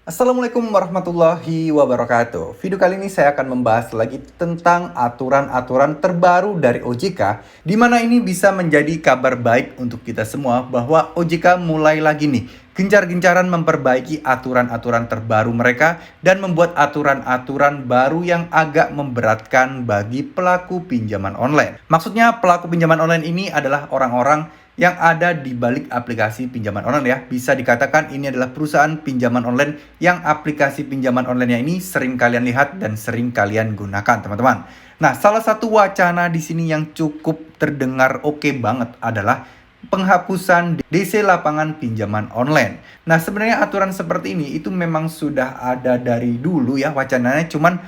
Assalamualaikum warahmatullahi wabarakatuh. Video kali ini saya akan membahas lagi tentang aturan-aturan terbaru dari OJK, di mana ini bisa menjadi kabar baik untuk kita semua bahwa OJK mulai lagi nih gencar-gencaran memperbaiki aturan-aturan terbaru mereka dan membuat aturan-aturan baru yang agak memberatkan bagi pelaku pinjaman online. Maksudnya pelaku pinjaman online ini adalah orang-orang yang ada di balik aplikasi pinjaman online ya. Bisa dikatakan ini adalah perusahaan pinjaman online yang aplikasi pinjaman online-nya ini sering kalian lihat dan sering kalian gunakan, teman-teman. Nah, salah satu wacana di sini yang cukup terdengar oke banget adalah penghapusan DC lapangan pinjaman online. Nah, sebenarnya aturan seperti ini itu memang sudah ada dari dulu ya wacananya, cuman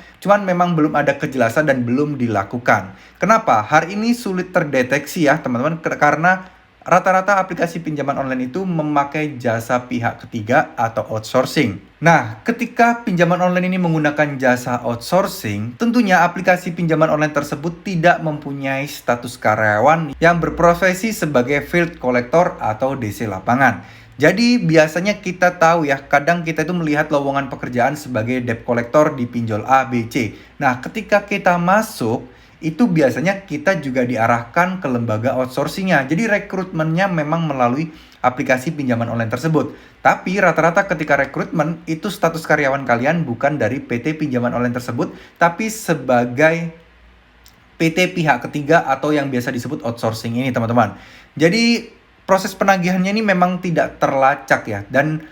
memang belum ada kejelasan dan belum dilakukan. Kenapa? Hari ini sulit terdeteksi ya, teman-teman, karena rata-rata aplikasi pinjaman online itu memakai jasa pihak ketiga atau outsourcing. Nah, ketika pinjaman online ini menggunakan jasa outsourcing, tentunya aplikasi pinjaman online tersebut tidak mempunyai status karyawan yang berprofesi sebagai field collector atau DC lapangan. Jadi biasanya kita tahu ya, kadang kita itu melihat lowongan pekerjaan sebagai debt collector di pinjol A, B, C. Nah, ketika kita masuk, itu biasanya kita juga diarahkan ke lembaga outsourcingnya. Jadi rekrutmennya memang melalui aplikasi pinjaman online tersebut. Tapi rata-rata ketika rekrutmen, itu status karyawan kalian bukan dari PT pinjaman online tersebut, tapi sebagai PT pihak ketiga atau yang biasa disebut outsourcing ini, teman-teman. Jadi proses penagihannya ini memang tidak terlacak ya. Dan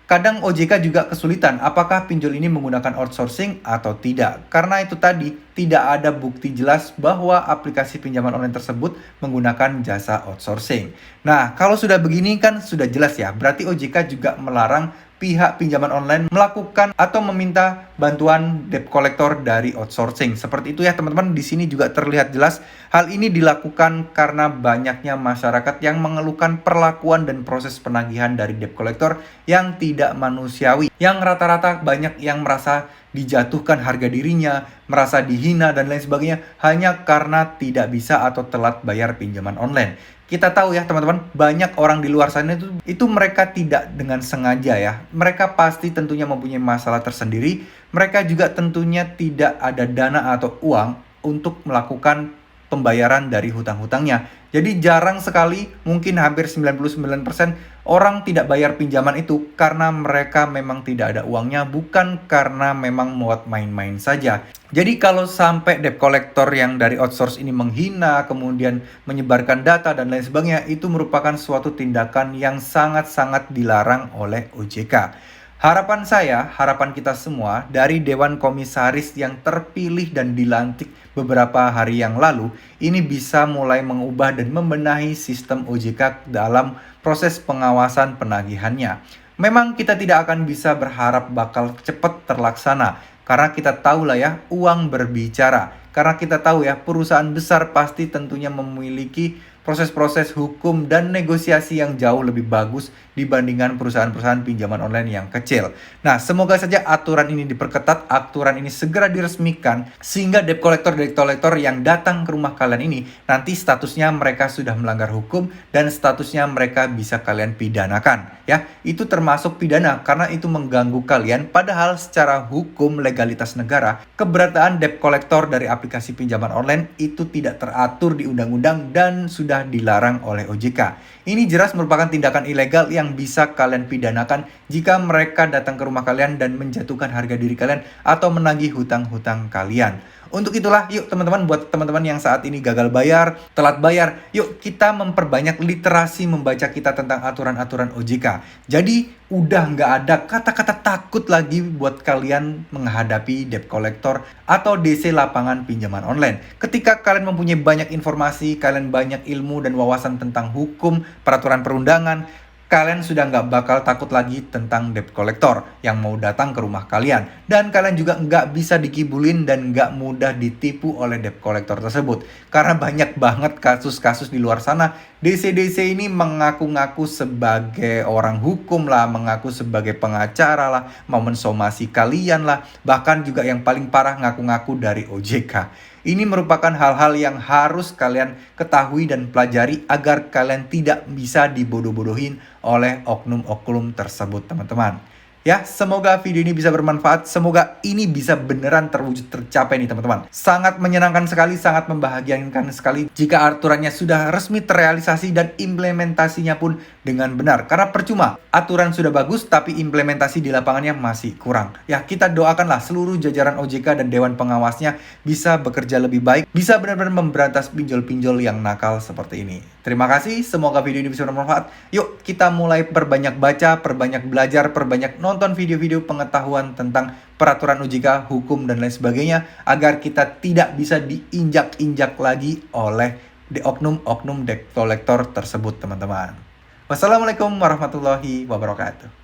kadang OJK juga kesulitan apakah pinjol ini menggunakan outsourcing atau tidak. Karena itu tadi, tidak ada bukti jelas bahwa aplikasi pinjaman online tersebut menggunakan jasa outsourcing. Nah, kalau sudah begini kan sudah jelas ya, berarti OJK juga melarang pihak pinjaman online melakukan atau meminta bantuan debt collector dari outsourcing. Seperti itu ya, teman-teman. Di sini juga terlihat jelas hal ini dilakukan karena banyaknya masyarakat yang mengeluhkan perlakuan dan proses penagihan dari debt collector yang tidak manusiawi. Yang rata-rata banyak yang merasa dijatuhkan harga dirinya, merasa dihina dan lain sebagainya hanya karena tidak bisa atau telat bayar pinjaman online. Kita tahu ya, teman-teman, banyak orang di luar sana itu mereka tidak dengan sengaja ya. Mereka pasti tentunya mempunyai masalah tersendiri. Mereka juga tentunya tidak ada dana atau uang untuk melakukan pembayaran dari hutang-hutangnya. Jadi jarang sekali, mungkin hampir 99% orang tidak bayar pinjaman itu karena mereka memang tidak ada uangnya, bukan karena memang muat main-main saja. Jadi kalau sampai debt collector yang dari outsource ini menghina, kemudian menyebarkan data dan lain sebagainya, itu merupakan suatu tindakan yang sangat-sangat dilarang oleh OJK. Harapan saya, harapan kita semua dari Dewan Komisaris yang terpilih dan dilantik beberapa hari yang lalu, ini bisa mulai mengubah dan membenahi sistem OJK dalam proses pengawasan penagihannya. Memang kita tidak akan bisa berharap bakal cepat terlaksana, karena kita tahu lah ya, uang berbicara. Karena kita tahu ya, perusahaan besar pasti tentunya memiliki proses-proses hukum dan negosiasi yang jauh lebih bagus dibandingkan perusahaan-perusahaan pinjaman online yang kecil. Nah, semoga saja aturan ini diperketat, aturan ini segera diresmikan, sehingga debt collector yang datang ke rumah kalian ini, nanti statusnya mereka sudah melanggar hukum dan statusnya mereka bisa kalian pidanakan. Ya, itu termasuk pidana karena itu mengganggu kalian, padahal secara hukum legalitas negara, keberadaan debt collector dari aplikasi pinjaman online itu tidak teratur di undang-undang dan sudah dilarang oleh OJK. Ini jelas merupakan tindakan ilegal yang bisa kalian pidanakan jika mereka datang ke rumah kalian dan menjatuhkan harga diri kalian atau menagih hutang-hutang kalian. Untuk itulah, yuk teman-teman, buat teman-teman yang saat ini gagal bayar, telat bayar, yuk kita memperbanyak literasi membaca kita tentang aturan-aturan OJK. Jadi udah nggak ada kata-kata takut lagi buat kalian menghadapi debt collector atau DC lapangan pinjaman online. Ketika kalian mempunyai banyak informasi, kalian banyak ilmu dan wawasan tentang hukum, peraturan perundangan, kalian sudah nggak bakal takut lagi tentang debt collector yang mau datang ke rumah kalian. Dan kalian juga nggak bisa dikibulin dan nggak mudah ditipu oleh debt collector tersebut. Karena banyak banget kasus-kasus di luar sana, DC-DC ini mengaku-ngaku sebagai orang hukum lah, mengaku sebagai pengacara lah, mau mensomasi kalian lah, bahkan juga yang paling parah ngaku-ngaku dari OJK. Ini merupakan hal-hal yang harus kalian ketahui dan pelajari agar kalian tidak bisa dibodoh-bodohin oleh oknum-oknum tersebut, teman-teman. Ya, semoga video ini bisa bermanfaat. Semoga ini bisa beneran terwujud tercapai nih teman-teman. Sangat menyenangkan sekali, sangat membahagiakan sekali jika aturannya sudah resmi terrealisasi dan implementasinya pun dengan benar. Karena percuma, aturan sudah bagus tapi implementasi di lapangannya masih kurang. Ya, kita doakanlah seluruh jajaran OJK dan Dewan Pengawasnya bisa bekerja lebih baik, bisa benar-benar memberantas pinjol-pinjol yang nakal seperti ini. Terima kasih, semoga video ini bisa bermanfaat. Yuk, kita mulai perbanyak baca, perbanyak belajar, perbanyak nonton video-video pengetahuan tentang peraturan OJK, hukum, dan lain sebagainya, agar kita tidak bisa diinjak-injak lagi oleh oknum-oknum debt collector tersebut, teman-teman. Wassalamualaikum warahmatullahi wabarakatuh.